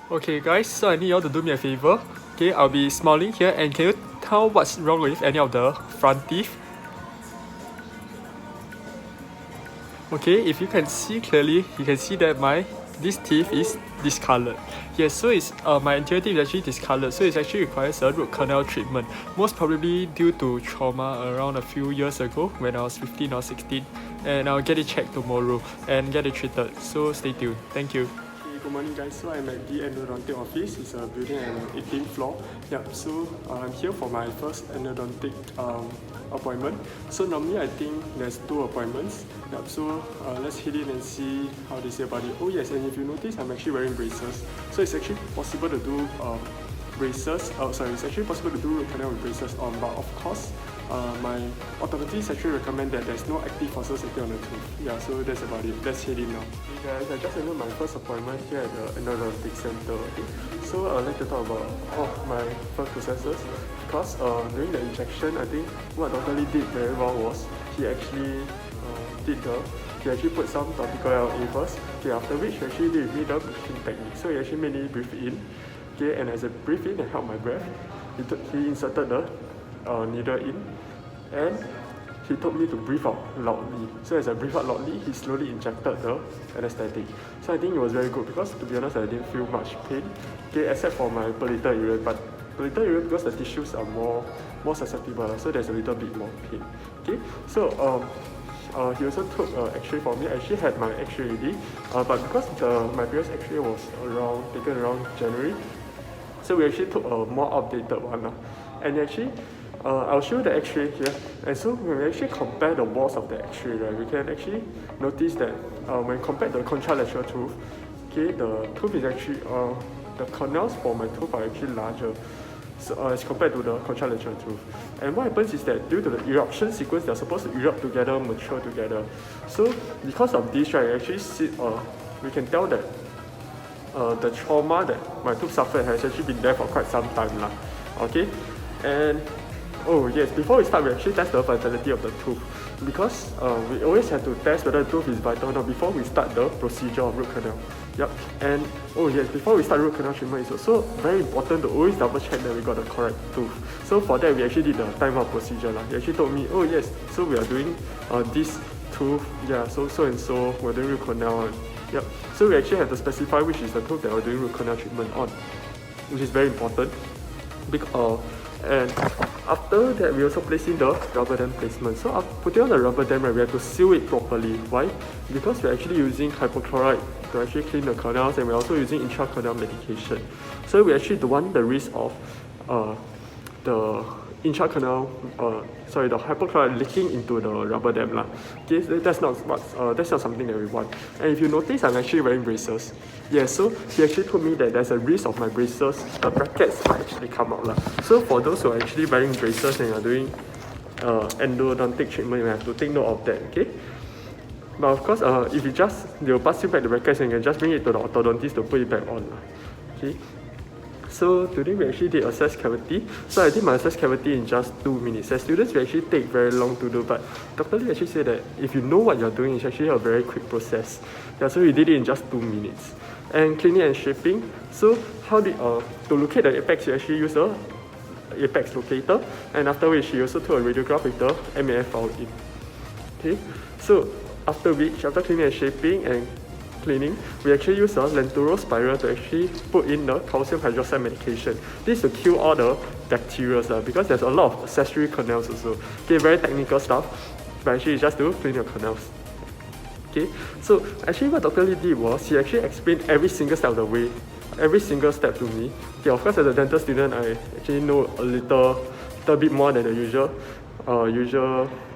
Okay guys, so I need you all to do me a favor. Okay, I'll be smiling here, and can you tell what's wrong with any of the front teeth? Okay, if you can see clearly, you can see that this teeth is discolored. Yes, so it's my anterior teeth is actually discolored, so it actually requires a root canal treatment, most probably due to trauma around a few years ago when I was 15 or 16, and I'll get it checked tomorrow and get it treated, so stay tuned. Thank you. Good morning guys, so I'm at the endodontic office. It's a building at the 18th floor. Yep, so I'm here for my first endodontic appointment. So normally I think there's 2 appointments. Yep, so let's hit in and see how they say about it. Oh yes, and if you notice, I'm actually wearing braces. So it's actually possible to do braces. It's actually possible to do root canal with braces on, but of course, my orthodontists actually recommend that there's no active forceps acting on the tooth. Yeah, so that's about it. Let's hit in now. Hey guys, I just ended my first appointment here at the endodontic center. Okay? So I'd like to talk about my first processes. Because during the injection, I think what Dr. Lee did very well was he actually put some topical LA first. Okay, after which he actually did with me the breathing technique. So he actually made me breathe in. Okay, and as I breathe in and held my breath, he inserted the needle in, and he told me to breathe out loudly. So as I breathe out loudly, he slowly injected the anesthetic. So I think it was very good because, to be honest, I didn't feel much pain. Okay, except for my palatal area, but palatal area, because the tissues are more susceptible, so there's a little bit more pain. Okay, so he also took X-ray for me. I actually had my X-ray already, but because my previous X-ray was taken around January, so we actually took a more updated one. And actually, I'll show you the X-ray here. And so when we actually compare the walls of the X-ray, right, we can actually notice that when compared to the contralateral tooth, okay, the tooth is actually the canals for my tooth are actually larger. So, as compared to the contralateral tooth. And what happens is that due to the eruption sequence, they're supposed to erupt together, mature together. So because of this, right, actually we can tell that the trauma that my tooth suffered has actually been there for quite some time. Okay? And oh yes, before we start, we actually test the vitality of the tooth. Because we always have to test whether the tooth is vital or not before we start the procedure of root canal. Yep. And oh yes, before we start root canal treatment, it's also very important to always double check that we got the correct tooth. So for that, we actually did the timeout procedure. He actually told me, oh yes, so we are doing this tooth, yeah, so and so, we're doing root canal on. Yep. So we actually have to specify which is the tooth that we're doing root canal treatment on, which is very important. And after that, we also place in the rubber dam placement. So after putting on the rubber dam, right, we have to seal it properly. Why? Because we're actually using hypochlorite to actually clean the canals, and we're also using intracanal medication. So we actually don't want the risk of the hypochlorite leaking into the rubber dam. Okay, that's not something that we want. And if you notice, I'm actually wearing braces. Yeah, so he actually told me that there's a risk of my braces, the brackets might actually come out. So for those who are actually wearing braces and are doing endodontic treatment, you have to take note of that, okay? But of course, if they'll pass you back the brackets and you can just bring it to the orthodontist to put it back on. Okay? So today we actually did access cavity. So I did my access cavity in just 2 minutes. As students, we actually take very long to do, but Dr. Lee actually said that if you know what you're doing, it's actually a very quick process. Yeah, so we did it in just 2 minutes. And cleaning and shaping. So to locate the apex, you actually use the apex locator, and after which you also took a radiograph with the MAF file in. Okay, so after cleaning and shaping and cleaning, we actually use a Lenturo spiral to actually put in the calcium hydroxide medication. This to kill all the bacteria because there's a lot of accessory canals also. Okay, very technical stuff, but actually it's just to clean your canals. Okay, so actually what Dr. Lee did was he actually explained every single step of the way, every single step to me. Okay, of course as a dental student, I actually know a little bit more than the usual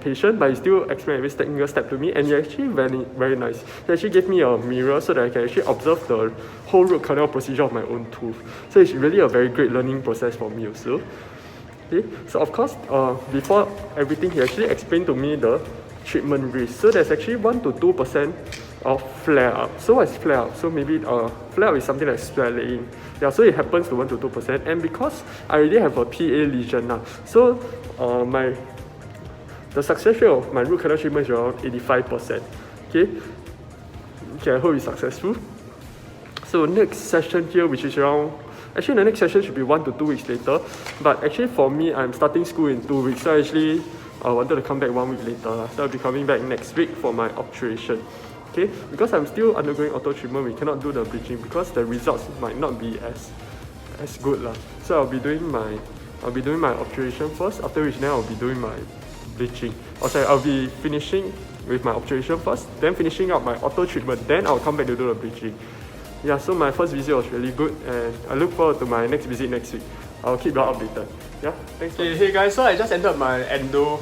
patient, but he still explained every single step to me, and he actually very, very nice. He actually gave me a mirror so that I can actually observe the whole root canal procedure of my own tooth. So it's really a very great learning process for me also. Okay, so of course, before everything, he actually explained to me the treatment risk. So there's actually 1 to 2% of flare up. So what is flare up? So maybe flare up is something like swelling. Yeah, so it happens to 1 to 2%. And because I already have a PA lesion now, so the success rate of my root canal treatment is around 85%. Okay, I hope it's successful. So next session here, which is around, actually the next session should be 1 to 2 weeks later, but actually for me, I'm starting school in 2 weeks, so I actually wanted to come back 1 week later, so I'll be coming back next week for my obturation. Okay, because I'm still undergoing auto treatment, we cannot do the bleaching because the results might not be as good lah. So I'll be doing my obturation first, after which then I'll be doing my bleaching. I'll be finishing with my obturation first, then finishing up my auto treatment, then I'll come back to do the bleaching. Yeah, so my first visit was really good, and I look forward to my next visit next week. I'll keep you updated. Yeah, thanks. Hey guys, so I just ended my endo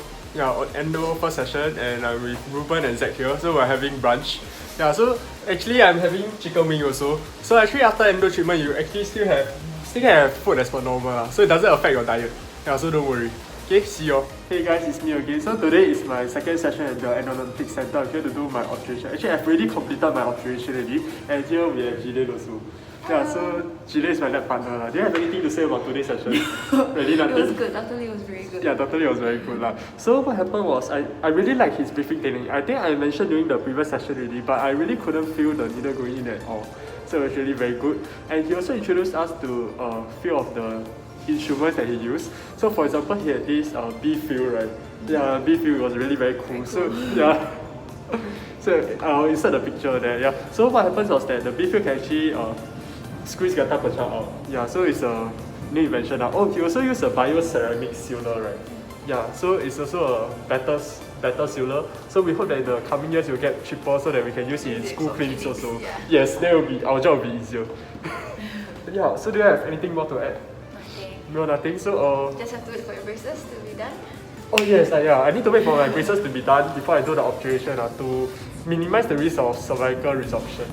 first session, and I'm with Ruben and Zach here, so we're having brunch. Yeah, so actually I'm having chicken wing also. So actually after endo treatment, you actually still can have food as per normal, so it doesn't affect your diet. Yeah, so don't worry. Okay, see you. Hey guys, it's me again. So today is my second session at the Endodontic Center. I'm here to do my obturation. Actually, I've already completed my obturation already, and here we have Jillian also. Yeah, so Jillian is my lab partner. Do you have anything to say about today's session? Really nothing? It was good. Dr. Lee was very good. Yeah, Dr. Lee was very good. So what happened was, I really like his briefing technique. I think I mentioned during the previous session already, but I really couldn't feel the needle going in at all. So it was really very good. And he also introduced us to a few of the instruments that he used. So for example, he had this B-fill, right? Yeah, B-fill was really very cool. So yeah. So I'll insert the picture there. Yeah. So what happens was that the B-fill can actually squeeze gata percha out. Yeah. So it's a new invention now. Oh, he also used a bio-ceramic sealer, right? Yeah. So it's also a better sealer. So we hope that in the coming years you'll get cheaper so that we can use it in school clinics also. Yeah. Yes, that will be our job will be easier. Yeah. So do you have anything more to add? No, nothing. So just have to wait for your braces to be done. Oh yes, yeah. I need to wait for my braces to be done before I do the obturation to minimize the risk of cervical resorption.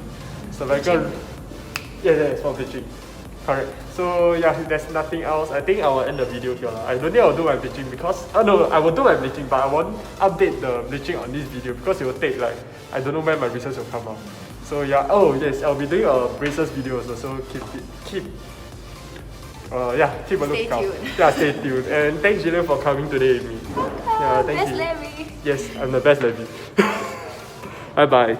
Yes, for bleaching. Correct. So yeah, there's nothing else. I think I will end the video here. I don't think I'll do my bleaching because no, I will do my bleaching, but I won't update the bleaching on this video because it will take I don't know when my braces will come out. So yeah. Oh yes, I'll be doing a braces video also. So keep a lookout. Yeah, stay tuned. And thanks Jillian for coming today with me. Yeah, thank you. Best Larry. Yes, I'm the best Larry. Bye bye.